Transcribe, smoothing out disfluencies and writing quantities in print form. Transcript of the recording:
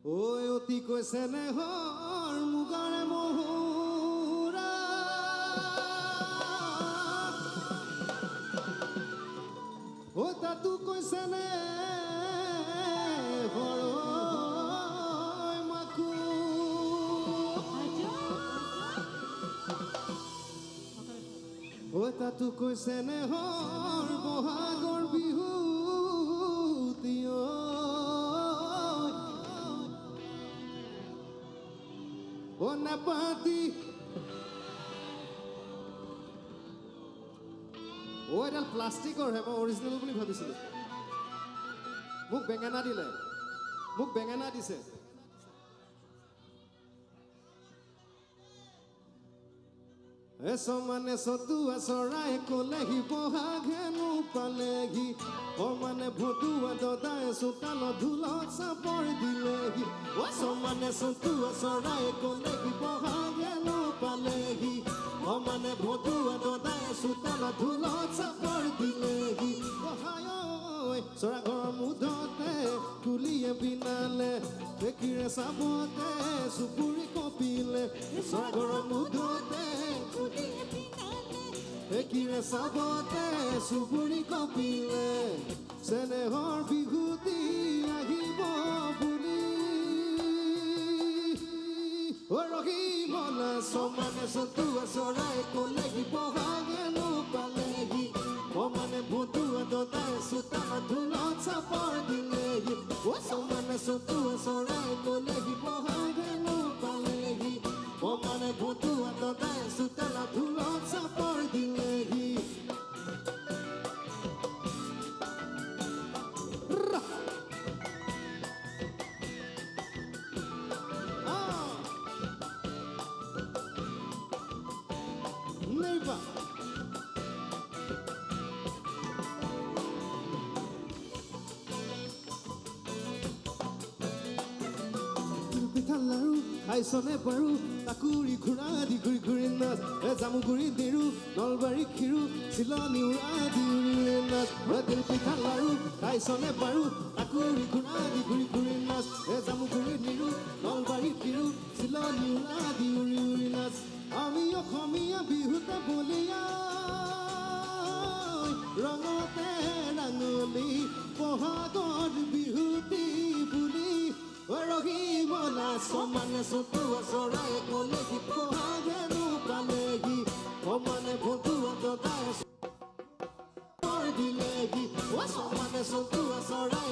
ঐ অতি কৈছে নেহৰ মুগাৰে মহুৰা ঐ তাতো কৈছে নে হৰৈ মাকো ঐ তাতো কৈছে নেহৰ বহাগৰ বিহু ও নাপাতি ও এডাল প্লাষ্টিকৰ হে মই অৰিজিনেল বুলি ভাবিছিলোঁ মোক বেঙেনা দিলে মোক বেঙেনা দিছে সমানে চতুৱা চৰাই কলেহি বহাগ হেনো পালেহি সমানে ভতুৱা দদাই চোতালত ঢোলত চাপৰ দিলেহি সমানে চতুৱা চৰাই কলেহি বহাগ হেনো পালেহি সমানে ভতুৱা দদাই চোতালত ঢোলত চাপৰ দিলেহি চৰা ঘৰৰ মুধতে কুলিয়ে বিনালে দেখিৰে চাবতে চুপুৰি কপিলে চৰা ঘৰৰ মুধতে একিৰে চাবতে চুপুৰি কপিলে চেনেহৰ বিহুতি আহিব বুলি ৰহিমনা সমানে চতুৱা চৰাই কলেহি বহাগ হেনো পালেহি সমানে ভতুৱা দদাই চোতালত ঢোলত চাপৰ দিলেহি সমানে চতুৱা চৰাই কলেহি বহাগ হেনো পালেহি সমানে ভতুৱা দদাই চোতালত ঢোলত চাপৰ দিলেহি Neighbor Laru, I saw Neparu, Takuri Kuradi, Guri Nas, Zamuguri Diru, Nolbari Kiru, Silani Uradi, Nas, Radil Pitalaru, I saw Neparu, Takuri Kuradi, Guri Nas, Zamuguri Diru, Nolbari Kiru, Silani Uradi, Nas, Amio Komia Bihuta Bolia, Rangote, Rangoli, Bohag, Bihuti, Buli. ৰহিমনা সমানে চতুৱা চৰাই কলেহি বহাগ হেনো পালেহি সমানে ভতুৱা দদাই চাপৰ দিলেহি সমানে চতুৱা চৰাই